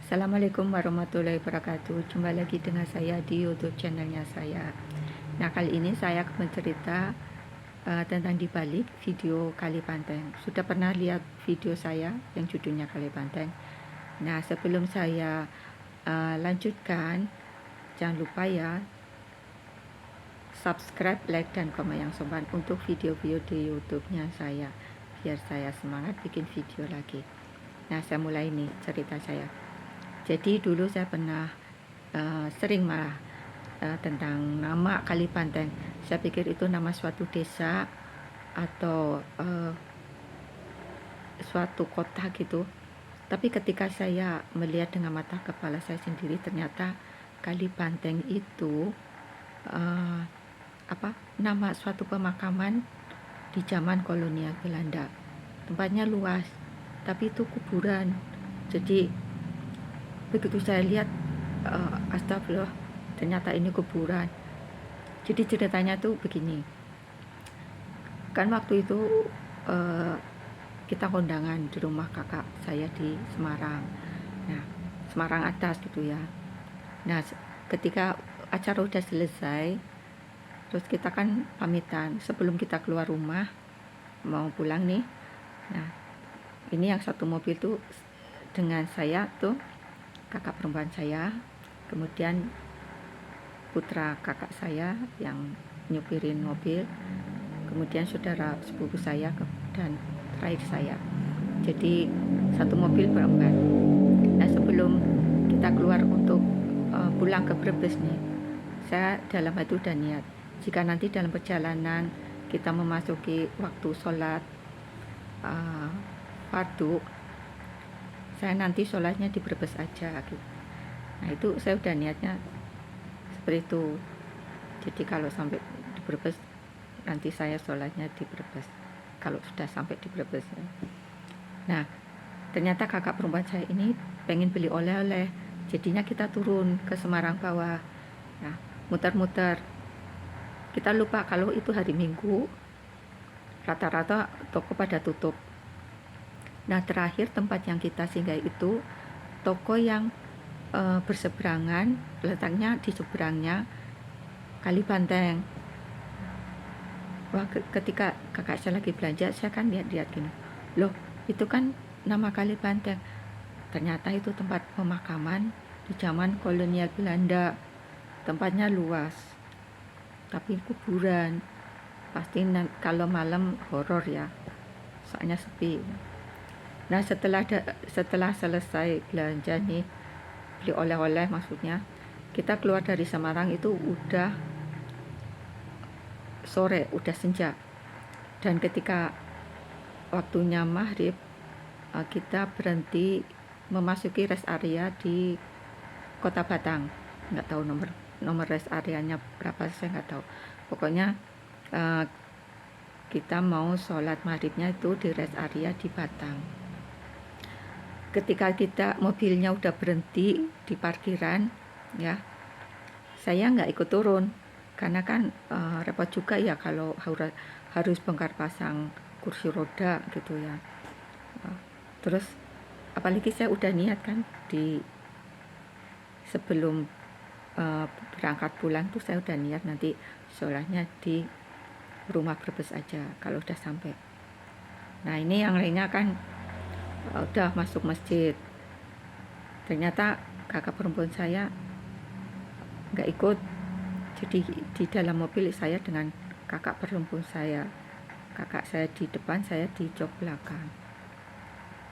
Assalamualaikum warahmatullahi wabarakatuh. Jumpa lagi dengan saya di YouTube channelnya saya. Nah, kali ini saya akan bercerita tentang dibalik video Kali Banteng. Sudah pernah lihat video saya yang judulnya Kali Banteng? Nah, sebelum saya lanjutkan, jangan lupa ya subscribe, like, dan komen yang sopan untuk video-video di YouTube-nya saya, biar saya semangat bikin video lagi. Nah, saya mulai nih cerita saya. Jadi dulu saya pernah sering marah tentang nama Kali Banteng. Saya pikir itu nama suatu desa atau suatu kota gitu. Tapi ketika saya melihat dengan mata kepala saya sendiri, ternyata Kali Banteng itu nama suatu pemakaman di zaman kolonial Belanda. Tempatnya luas, tapi itu kuburan. Jadi begitu saya lihat, astagfirullah, ternyata ini kuburan. Jadi ceritanya tuh begini, kan waktu itu kita kondangan di rumah kakak saya di Semarang. Nah, Semarang atas gitu ya. Nah, ketika acara udah selesai, terus kita kan pamitan sebelum kita keluar rumah mau pulang nih. Nah, ini yang satu mobil tuh dengan saya tuh, kakak perempuan saya, kemudian putra kakak saya yang nyupirin mobil, kemudian saudara sepupu saya, dan terakhir saya. Jadi satu mobil berempat. Nah, sebelum kita keluar untuk pulang ke Brebes nih, saya dalam hati udah niat, jika nanti dalam perjalanan kita memasuki waktu sholat fardu, saya nanti sholatnya di Brebes aja gitu. Nah, itu saya udah niatnya seperti itu. Jadi kalau sampai di Brebes, nanti saya sholatnya di Brebes kalau sudah sampai di Brebes. Nah, ternyata kakak perempuan saya ini pengen beli oleh-oleh, jadinya kita turun ke Semarang bawah. Nah, muter-muter, kita lupa kalau itu hari Minggu, rata-rata toko pada tutup. Nah, terakhir tempat yang kita singgah itu toko yang berseberangan, letaknya di seberangnya Kali Banteng. Wah, ketika kakak saya lagi belanja, saya kan lihat-lihat gini, loh, itu kan nama Kali Banteng. Ternyata itu tempat pemakaman di zaman kolonial Belanda. Tempatnya luas, tapi kuburan. Pasti kalau malam horor ya, soalnya sepi. Nah, setelah selesai belanja nih, beli oleh-oleh maksudnya, kita keluar dari Semarang itu udah sore, udah senja. Dan ketika waktunya maghrib, kita berhenti memasuki rest area di Kota Batang. Nggak tahu nomor rest areanya berapa, saya nggak tahu. Pokoknya kita mau sholat maghribnya itu di rest area di Batang. Ketika mobilnya udah berhenti di parkiran ya, saya nggak ikut turun karena kan repot juga ya kalau harus bongkar pasang kursi roda gitu ya. Terus apalagi saya udah niat kan di sebelum berangkat pulang tuh, saya udah niat nanti sholatnya di rumah Brebes aja kalau udah sampai. Nah, ini yang lainnya kan udah masuk masjid, ternyata kakak perempuan saya nggak ikut. Jadi di dalam mobil saya dengan kakak perempuan saya, kakak saya di depan, saya di jok belakang.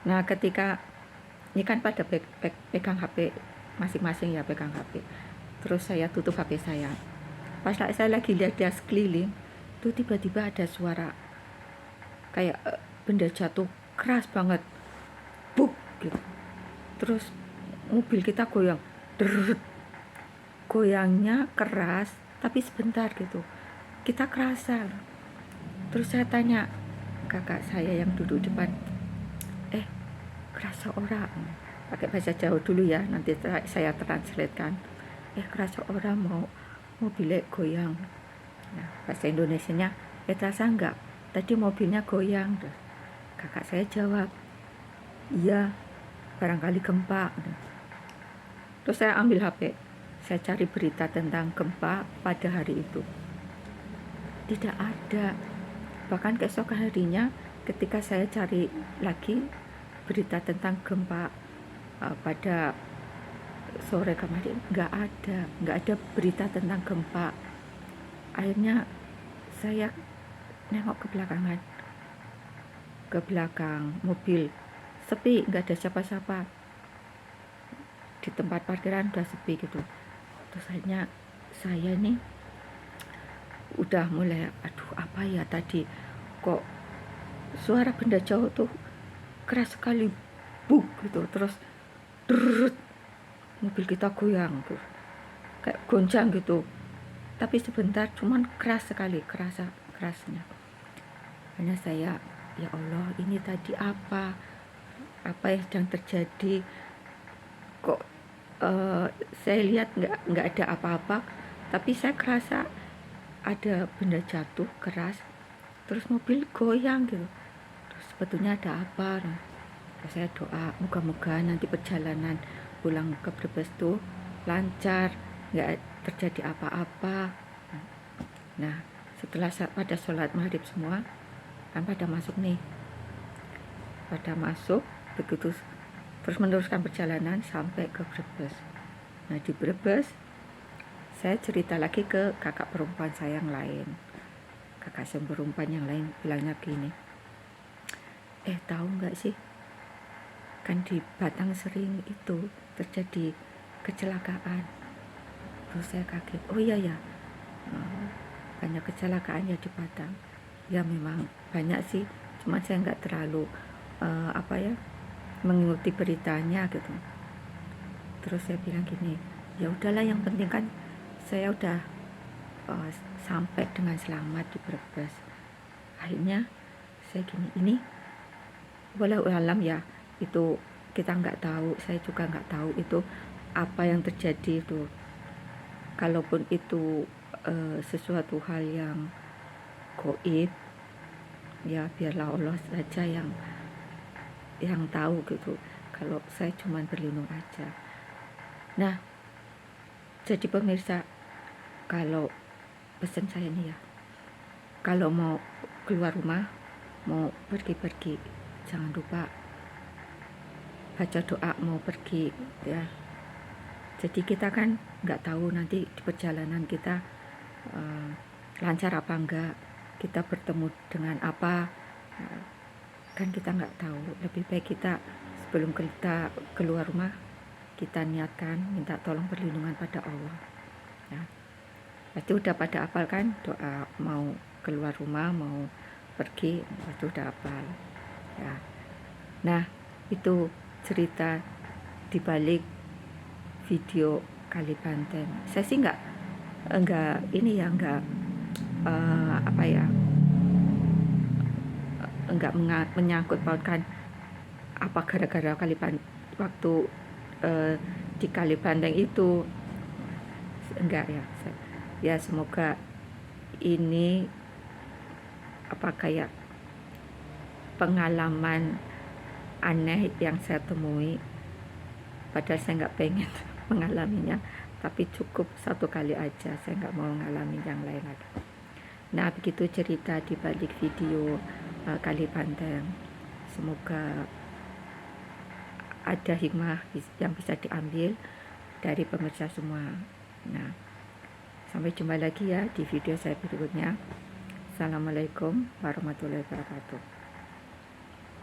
Nah, ketika ini kan pada pegang HP masing-masing ya, pegang HP, terus saya tutup HP saya. Pas saya lagi lihat dia sekeliling tuh, tiba-tiba ada suara kayak benda jatuh keras banget, buk gitu. Terus mobil kita goyang, goyangnya keras tapi sebentar gitu, kita kerasa. Terus saya tanya kakak saya yang duduk depan, kerasa orang, pakai bahasa Jawa dulu ya, nanti saya translatekan. Kerasa orang mau bilek goyang. Nah, bahasa Indonesianya, terasa enggak tadi mobilnya goyang? Kakak saya jawab, iya, barangkali gempa. Terus saya ambil HP, saya cari berita tentang gempa pada hari itu. Tidak ada. Bahkan keesokan harinya ketika saya cari lagi berita tentang gempa pada sore kemarin, nggak ada berita tentang gempa. Akhirnya saya nengok ke belakang mobil, sepi, nggak ada siapa-siapa. Di tempat parkiran udah sepi gitu. Terus akhirnya saya nih udah mulai, aduh apa ya tadi, kok suara benda jauh tuh keras sekali, buk gitu. Terus drrrrt, mobil kita goyang tuh, kayak goncang gitu. Tapi sebentar, cuman keras sekali, kerasnya. Hanya saya, ya Allah, ini tadi apa yang sedang terjadi? Kok saya lihat nggak ada apa-apa, tapi saya kerasa ada benda jatuh keras, terus mobil goyang gitu. Terus sebetulnya ada apa? Nah, saya doa moga-moga nanti perjalanan pulang ke Brebes tuh lancar, nggak terjadi apa-apa. Nah, setelah pada sholat maghrib semua kan pada masuk begitu, terus meneruskan perjalanan sampai ke Brebes. Nah, di Brebes saya cerita lagi ke kakak perempuan saya yang lain. Kakak perempuan yang lain bilangnya gini, tahu nggak sih, kan di Batang sering itu terjadi kecelakaan. Terus saya kaget, oh iya ya, banyak kecelakaan ya di Batang. Ya memang banyak sih, cuma saya nggak terlalu mengikuti beritanya gitu. Terus saya bilang gini, ya udahlah, yang penting kan saya udah sampai dengan selamat di Brebes. Akhirnya saya gini, ini walau alam ya, itu kita nggak tahu, saya juga nggak tahu itu apa yang terjadi itu. Kalaupun itu sesuatu hal yang gaib, ya biarlah Allah saja yang tahu gitu. Kalau saya cuma berlindung aja. Nah, jadi pemirsa, kalau pesan saya nih ya, kalau mau keluar rumah, mau pergi-pergi, jangan lupa baca doa mau pergi ya. Jadi kita kan nggak tahu nanti di perjalanan kita lancar apa enggak, kita bertemu dengan apa, kan kita nggak tahu. Lebih baik kita sebelum kita keluar rumah, kita niatkan minta tolong perlindungan pada Allah ya. Pasti udah pada hafal kan doa mau keluar rumah, mau pergi, pasti udah hafal ya. Nah, itu cerita dibalik video Kali Banteng. Saya sih nggak menyangkut pautkan apa gara-gara waktu di Kali Banteng itu, enggak ya. Semoga ini kayak pengalaman aneh yang saya temui, padahal saya nggak pengen mengalaminya, tapi cukup satu kali aja, saya nggak mau mengalami yang lain lagi. Nah, begitu cerita di balik video Kali Banteng. Semoga ada hikmah yang bisa diambil dari pemirsa semua. Nah, sampai jumpa lagi ya di video saya berikutnya. Assalamualaikum warahmatullahi wabarakatuh.